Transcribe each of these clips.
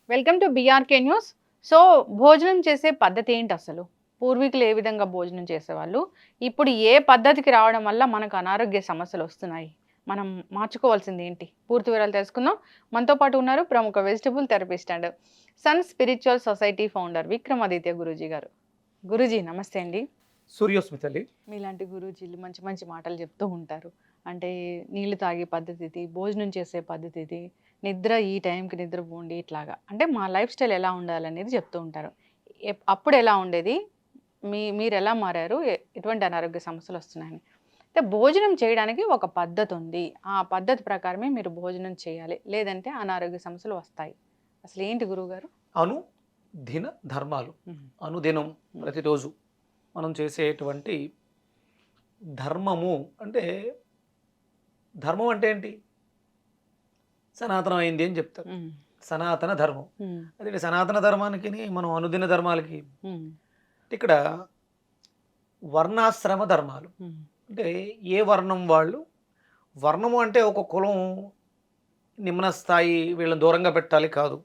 Welcome to BRK news. So భోజనం చేసే పద్ధతి ఏంటి అసలు? పూర్వీకులు ఏ విధంగా భోజనం చేసేవాళ్ళు? ఇప్పుడు ఏ పద్ధతికి రావడం వల్ల మనకు అనారోగ్య సమస్యలు వస్తున్నాయి? మనం మార్చుకోవాల్సింది ఏంటి? పూర్తి వివరాలు తెలుసుకుందాం. మనతో పాటు ఉన్నారు ప్రముఖ vegetable therapist and sun spiritual society founder Vikramaditya Guruji గారు. గురూజీ నమస్తే అండి. సూర్యోస్మితలి. మీలాంటి గురూజీలు మంచి మంచి మాటలు చెప్తూ ఉంటారు. అంటే నీళ్లు తాగే పద్ధతి ఇది, భోజనం చేసే పద్ధతి ఇది, నిద్ర ఈ టైంకి నిద్రపోండి ఇట్లాగా. అంటే మా లైఫ్ స్టైల్ ఎలా ఉండాలనేది చెప్తూ ఉంటారు. అప్పుడు ఎలా ఉండేది? మీరు ఎలా మారారు? ఎటువంటి అనారోగ్య సమస్యలు వస్తున్నాయని. అయితే భోజనం చేయడానికి ఒక పద్ధతి ఉంది. ఆ పద్ధతి ప్రకారమే మీరు భోజనం చేయాలి. లేదంటే అనారోగ్య సమస్యలు వస్తాయి. అసలు ఏంటి గురువుగారు? అనుదిన ధర్మాలు. అనుదినం ప్రతిరోజు మనం చేసేటువంటి ధర్మము అంటే ధర్మం అంటే ఏంటి? సనాతనం అయింది అని చెప్తారు. సనాతన ధర్మం. అదే సనాతన ధర్మానికి మనం అనుదిన ధర్మాలకి ఇక్కడ వర్ణాశ్రమ ధర్మాలు. అంటే ఏ వర్ణం వాళ్ళు, వర్ణము అంటే ఒక కులం నిమ్న స్థాయి వీళ్ళని దూరంగా పెట్టాలి కాదు.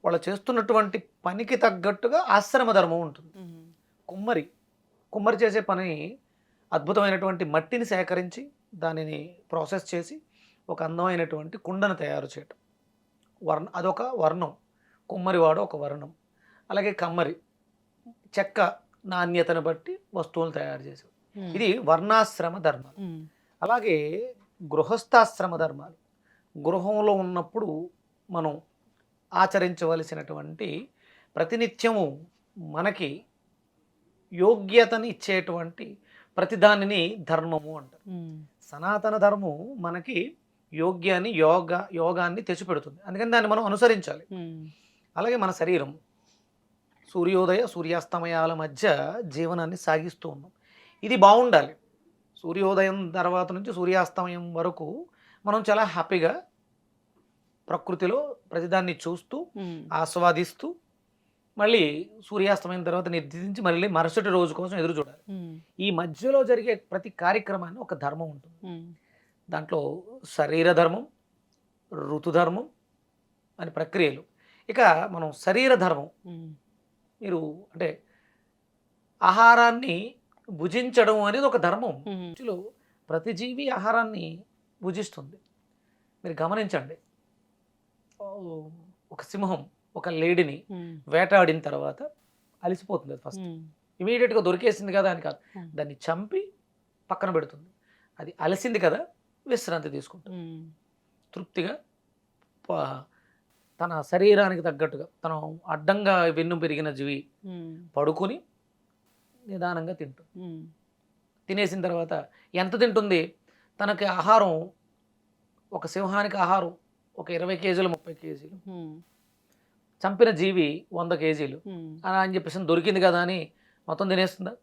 వాళ్ళు చేస్తున్నటువంటి పనికి తగ్గట్టుగా ఆశ్రమ ధర్మం ఉంటుంది. కుమ్మరి చేసే పని అద్భుతమైనటువంటి మట్టిని సేకరించి దానిని ప్రాసెస్ చేసి ఒక అందమైనటువంటి కుండను తయారు చేయటం. అదొక వర్ణం. కుమ్మరివాడు ఒక వర్ణం. అలాగే కమ్మరి చెక్క నాణ్యతను బట్టి వస్తువులు తయారు చేసేవి. ఇది వర్ణాశ్రమ ధర్మాలు. అలాగే గృహస్థాశ్రమ ధర్మాలు. గృహంలో ఉన్నప్పుడు మనం ఆచరించవలసినటువంటి ప్రతినిత్యము మనకి యోగ్యతని ఇచ్చేటువంటి ప్రతిదానిని ధర్మము అంటారు. సనాతన ధర్మం మనకి యోగాన్ని తెచ్చిపెడుతుంది. అందుకని దాన్ని మనం అనుసరించాలి. అలాగే మన శరీరం సూర్యోదయ సూర్యాస్తమయాల మధ్య జీవనాన్ని సాగిస్తూ ఉన్నాం. ఇది బాగుండాలి. సూర్యోదయం తర్వాత నుంచి సూర్యాస్తమయం వరకు మనం చాలా హ్యాపీగా ప్రకృతిలో ప్రతిదాన్ని చూస్తూ ఆస్వాదిస్తూ మళ్ళీ సూర్యాస్తమయం తర్వాత నిర్దేశించి మళ్ళీ మరుసటి రోజు కోసం ఎదురు చూడాలి. ఈ మధ్యలో జరిగే ప్రతి కార్యక్రమాన్ని ఒక ధర్మం ఉంటుంది. దాంట్లో శరీర ధర్మం, ఋతుధర్మం అని ప్రక్రియలు. ఇక మనం శరీర ధర్మం, మీరు అంటే ఆహారాన్ని భుజించడం అనేది ఒక ధర్మం. ప్రతి జీవి ఆహారాన్ని భుజిస్తుంది. మీరు గమనించండి, ఒక సింహం ఒక లేడీని వేటాడిన తర్వాత అలిసిపోతుంది. అది ఫస్ట్ ఇమీడియట్గా దొరికేసింది కదా అని కాదు, దాన్ని చంపి పక్కన పెడుతుంది. అది అలసింది కదా, విశ్రాంతి తీసుకుంటుంది. తృప్తిగా తన శరీరానికి తగ్గట్టుగా తను అడ్డంగా వెన్ను పెరిగిన జీవి పడుకుని నిదానంగా తింటుంది. తినేసిన తర్వాత ఎంత తింటుంది? తనకి ఆహారం, ఒక సింహానికి ఆహారం ఒక 20 కేజీలు 30 కేజీలు, చంపిన జీవి 100 కేజీలు అలా అని చెప్పేసి దొరికింది కదా అని మొత్తం తినేస్తుందా?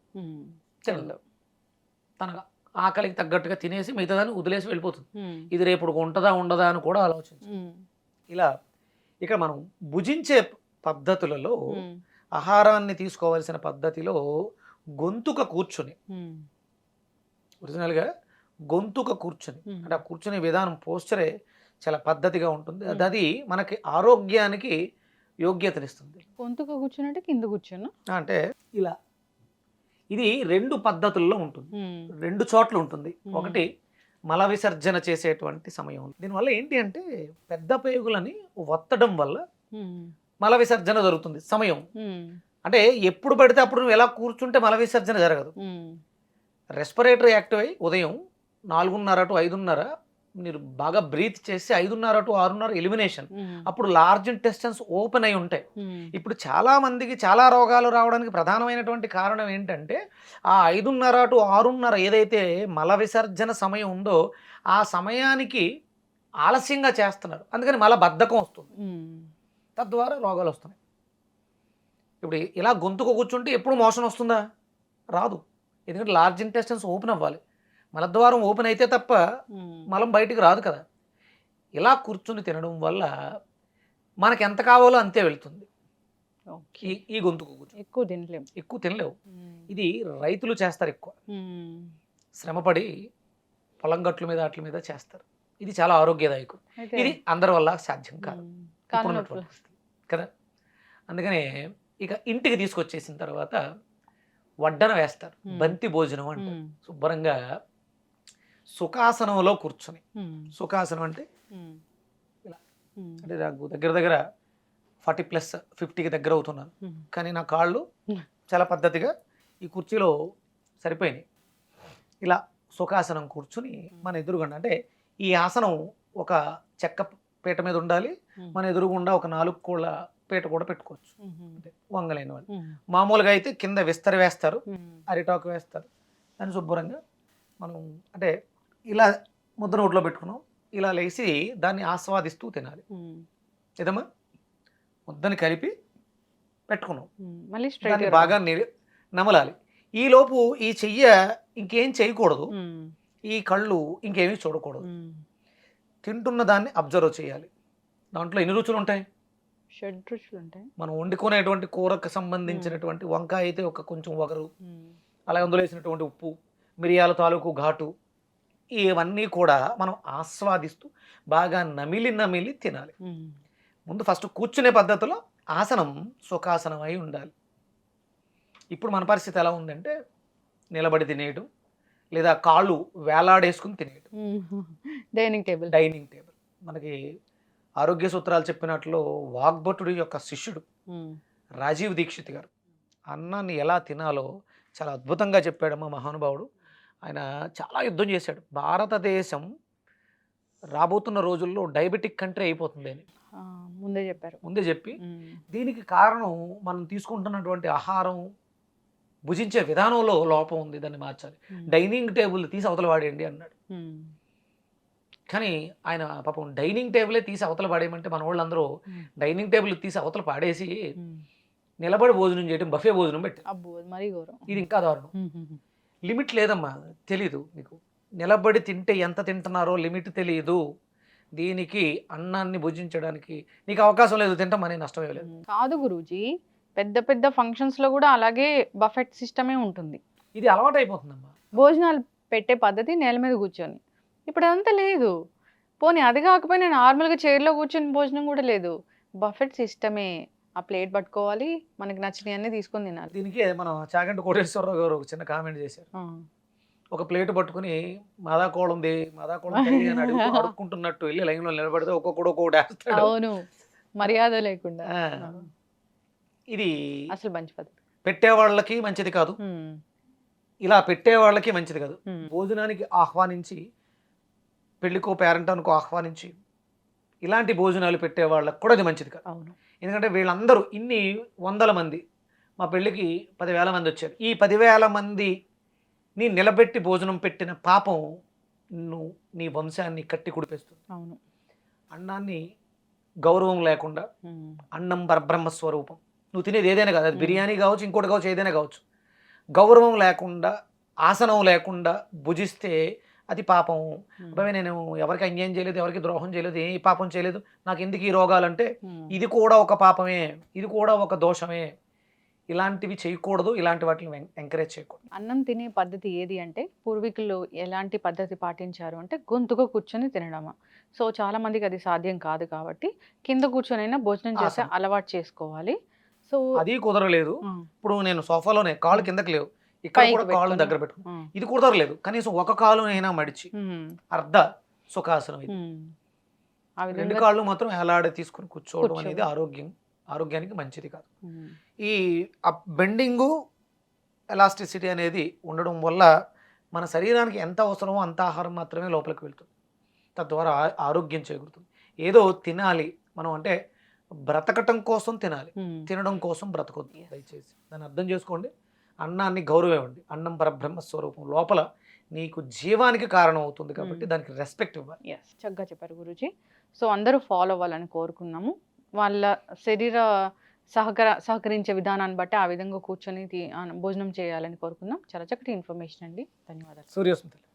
తన ఆకలికి తగ్గట్టుగా తినేసి మిగతాదాన్ని వదిలేసి వెళ్ళిపోతుంది. ఇది రేపు ఉంటుందా ఉండదా అని కూడా ఆలోచించు. ఇలా ఇక మనం భుజించే పద్ధతులలో ఆహారాన్ని తీసుకోవాల్సిన పద్ధతిలో గొంతుక కూర్చుని, ఒరిజినల్గా గొంతుక కూర్చుని అంటే ఆ కూర్చునే విధానం, పోస్చరే చాలా పద్ధతిగా ఉంటుంది. అది మనకి ఆరోగ్యానికి యోగ్యతనిస్తుంది. గొంతుక కూర్చున్నట్టు కింద కూర్చున్నా అంటే ఇలా ఇది 2 పద్ధతుల్లో ఉంటుంది, 2 చోట్ల ఉంటుంది. ఒకటి మల విసర్జన చేసేటువంటి సమయం. దీనివల్ల ఏంటి అంటే పెద్ద పేగులని ఒత్తడం వల్ల మల విసర్జన జరుగుతుంది సమయం. అంటే ఎప్పుడు పడితే అప్పుడు నువ్వు ఎలా కూర్చుంటే మల విసర్జన జరగదు. రెస్పిరేటరీ యాక్టివ్ అయ్యి ఉదయం 4:30 to 5:30 మీరు బాగా బ్రీత్ చేసి 5:30 to 6:30 ఎలిమినేషన్. అప్పుడు లార్జ్ ఇంటెస్టైన్స్ ఓపెన్ అయి ఉంటాయి. ఇప్పుడు చాలా మందికి చాలా రోగాలు రావడానికి ప్రధానమైనటువంటి కారణం ఏంటంటే ఆ 5:30 to 6:30 ఏదైతే మల విసర్జన సమయం ఉందో ఆ సమయానికి ఆలస్యంగా చేస్తున్నారు. అందుకని మల బద్ధకం వస్తుంది, తద్వారా రోగాలు వస్తున్నాయి. ఇప్పుడు ఇలా గొంతుకు కూర్చుంటే ఎప్పుడు మోషన్ వస్తుందా? రాదు. ఎందుకంటే లార్జ్ ఇంటెస్టైన్స్ ఓపెన్ అవ్వాలి. మలద్వారం ఓపెన్ అయితే తప్ప మలం బయటికి రాదు కదా. ఇలా కూర్చుని తినడం వల్ల మనకి ఎంత కావాలో అంతే వెళ్తుంది. ఈ గొంతుకు కూర్చొని ఎక్కువ తినలేవు. ఇది రైతులు చేస్తారు, ఎక్కువ శ్రమపడి పొలం గట్ల మీద వాటి మీద చేస్తారు. ఇది చాలా ఆరోగ్యదాయకం. ఇది అందరి వల్ల సాధ్యం కాదు. కదా. అందుకనే ఇక ఇంటికి తీసుకొచ్చేసిన తర్వాత వడ్డన వేస్తారు, బంతి భోజనం అంటారు. శుభ్రంగా సుఖాసనంలో కూర్చొని, సుఖాసనం అంటే ఇలా, అంటే నాకు దగ్గర దగ్గర 40+ 50కి దగ్గర అవుతున్నాను, కానీ నా కాళ్ళు చాలా పద్ధతిగా ఈ కుర్చీలో సరిపోయినాయి. ఇలా సుఖాసనం కూర్చుని మన ఎదురుగుండా, అంటే ఈ ఆసనం ఒక చెక్క పీట మీద ఉండాలి, మన ఎదురుగుండా ఒక 4 కోళ్ళ పీట కూడా పెట్టుకోవచ్చు, అంటే వంగలేని వాళ్ళు. మామూలుగా అయితే కింద విస్తరి వేస్తారు, అరిటాకు వేస్తారు, దాన్ని శుభ్రంగా మనం అంటే ఇలా ముద్ద నోట్లో పెట్టుకున్నాం, ఇలా లేచి దాన్ని ఆస్వాదిస్తూ తినాలి. ఏదమ్మా, ముద్దని కలిపి పెట్టుకున్నాం, మళ్ళీ దాన్ని బాగా నమలాలి. ఈలోపు ఈ చెయ్య ఇంకేం చేయకూడదు, ఈ కళ్ళు ఇంకేమీ చూడకూడదు, తింటున్న దాన్ని అబ్జర్వ్ చేయాలి. దాంట్లో ఎన్ని రుచులు ఉంటాయి? 6 రుచులు ఉంటాయి. మనం వండుకునేటువంటి కూరకు సంబంధించినటువంటి వంకాయ అయితే ఒక కొంచెం వగరు, అలాగే అందులో వేసినటువంటి ఉప్పు, మిరియాల తాలూకు ఘాటు, ఇవన్నీ కూడా మనం ఆస్వాదిస్తూ బాగా నమిలి తినాలి. ముందు ఫస్ట్ కూర్చునే పద్ధతిలో ఆసనం సుఖాసనం అయి ఉండాలి. ఇప్పుడు మన పరిస్థితి ఎలా ఉందంటే నిలబడి తినేయడం, లేదా కాళ్ళు వేలాడేసుకుని తినేయడం. డైనింగ్ టేబుల్ మనకి ఆరోగ్య సూత్రాలు చెప్పినట్లు వాగ్భటుడి యొక్క శిష్యుడు రాజీవ్ దీక్షిత్ గారు అన్నాన్ని ఎలా తినాలో చాలా అద్భుతంగా చెప్పాడమ్మా మహానుభావుడు. ఆయన చాలా యుద్ధం చేశాడు. భారతదేశం రాబోతున్న రోజుల్లో డయాబెటిక్ కంట్రీ అయిపోతుంది అని ముందే చెప్పి, దీనికి కారణం మనం తీసుకుంటున్నటువంటి ఆహారం, భుజించే విధానంలో లోపం ఉంది, దాన్ని మార్చాలి. డైనింగ్ టేబుల్ తీసి అవతల వాడేయండి అన్నాడు. కానీ ఆయన పాపం డైనింగ్ టేబులే తీసి అవతల పాడేయమంటే మన వాళ్ళందరూ డైనింగ్ టేబుల్ తీసి అవతల పాడేసి నిలబడి భోజనం చేయడం, బఫే భోజనం పెట్టారు. ఇది ఇంకా దారుణం. లిమిట్ లేదమ్మా, తెలీదు మీకు. నిలబడి తింటే ఎంత తింటున్నారో లిమిట్ తెలియదు. దీనికి అన్నాన్ని భుజించడానికి నీకు అవకాశం లేదు, తింటామని నష్టమే లేదు. కాదు గురూజీ, పెద్ద పెద్ద ఫంక్షన్స్ లో కూడా అలాగే బఫెట్ సిస్టమే ఉంటుంది. ఇది అలవాటు అయిపోతుందమ్మా. భోజనాలు పెట్టే పద్ధతి నేల మీద కూర్చొని. ఇప్పుడు అదంతా లేదు. పోనీ అది కాకపోయినా నార్మల్గా చైర్లో కూర్చొని భోజనం కూడా లేదు, బఫెట్ సిస్టమే. ఆ ప్లేట్ పట్టుకోవాలి, మనకి నచ్చినవి అన్నీ తీసుకొని తినాలి. దీనికి మన చాగంటి కోటేశ్వరరావు గారు ఒక చిన్న కామెంట్ చేశారు. ఒక ప్లేట్ పట్టుకుని మాదాకోళం అని అడుక్కుంటున్నట్టు వెళ్ళి లైన్లో నిలబడితే ఒక్కొక్కడు ఒక్కొక్కటి వేస్తాడు. అవును, మర్యాద లేకుండా. ఇది అసలు మంచి పద్ధతి. పెట్టేవాళ్ళకి మంచిది కాదు, ఇలా పెట్టేవాళ్ళకి మంచిది కాదు. భోజనానికి ఆహ్వానించి, పెళ్లికో పేరెంటానికో ఆహ్వానించి ఇలాంటి భోజనాలు పెట్టే వాళ్ళకి కూడా అది మంచిది కాదు. అవును, ఎందుకంటే వీళ్ళందరూ ఇన్ని 100 మంది, మా పెళ్ళికి 10,000 మంది వచ్చారు. ఈ 10,000 మందిని నిలబెట్టి భోజనం పెట్టిన పాపం నీ వంశాన్ని కట్టి కుడిపేస్తుంది. అవును, అన్నాన్ని గౌరవం లేకుండా, అన్నం పరబ్రహ్మ స్వరూపం, నువ్వు తినేది ఏదైనా కాదు, అది బిర్యానీ కావచ్చు, ఇంకోటి కావచ్చు, ఏదైనా కావచ్చు, గౌరవం లేకుండా, ఆసనం లేకుండా భుజిస్తే అది పాపం. అబ్బాయి నేను ఎవరికి అన్యాయం చేయలేదు, ఎవరికి ద్రోహం చేయలేదు, ఏ పాపం చేయలేదు, నాకు ఎందుకు ఈ రోగాలంటే ఇది కూడా ఒక పాపమే, ఇది కూడా ఒక దోషమే. ఇలాంటివి చేయకూడదు, ఇలాంటి వాటిని ఎంకరేజ్ చేయకూడదు. అన్నం తినే పద్ధతి ఏది అంటే పూర్వీకులు ఎలాంటి పద్ధతి పాటించారు అంటే గొంతుగా కూర్చొని తినడమా. సో చాలా మందికి అది సాధ్యం కాదు కాబట్టి కింద కూర్చొనైనా భోజనం చేసే అలవాటు చేసుకోవాలి. సో అది కుదరలేదు, ఇప్పుడు నేను సోఫాలోనే కాళ్ళు కిందకి లేవు, ఇక్కడ కూడా కాళ్ళు దగ్గర పెట్టుకో, ఇది కుదరలేదు, కనీసం ఒక కాలు అయినా మడిచి అర్ధ సుఖాసనం. ఇది 2 కాళ్ళు మాత్రం ఎలాడే తీసుకుని కూర్చోవడం అనేది ఆరోగ్యానికి మంచిది కాదు. ఈ బెండింగు, ఎలాస్టిసిటీ అనేది ఉండడం వల్ల మన శరీరానికి ఎంత అవసరమో అంత ఆహారం మాత్రమే లోపలికి వెళ్తుంది, తద్వారా ఆరోగ్యం చేకూరుతుంది. ఏదో తినాలి మనం అంటే బ్రతకటం కోసం తినాలి, తినడం కోసం బ్రతకొద్దు. దయచేసి దాన్ని అర్థం చేసుకోండి. అన్నాన్ని గౌరవించండి. అన్నం పరబ్రహ్మ స్వరూపం, లోపల నీకు జీవానికి కారణం అవుతుంది కాబట్టి దానికి రెస్పెక్ట్ ఇవ్వాలి. చక్కగా చెప్పారు గురూజీ. సో అందరూ ఫాలో అవ్వాలని కోరుకున్నాము. వాళ్ళ శరీర సహకరించే విధానాన్ని బట్టి ఆ విధంగా కూర్చొని భోజనం చేయాలని కోరుకుందాం. చాలా చక్కటి ఇన్ఫర్మేషన్ అండి, ధన్యవాదాలు. సూర్యోస్మితలు.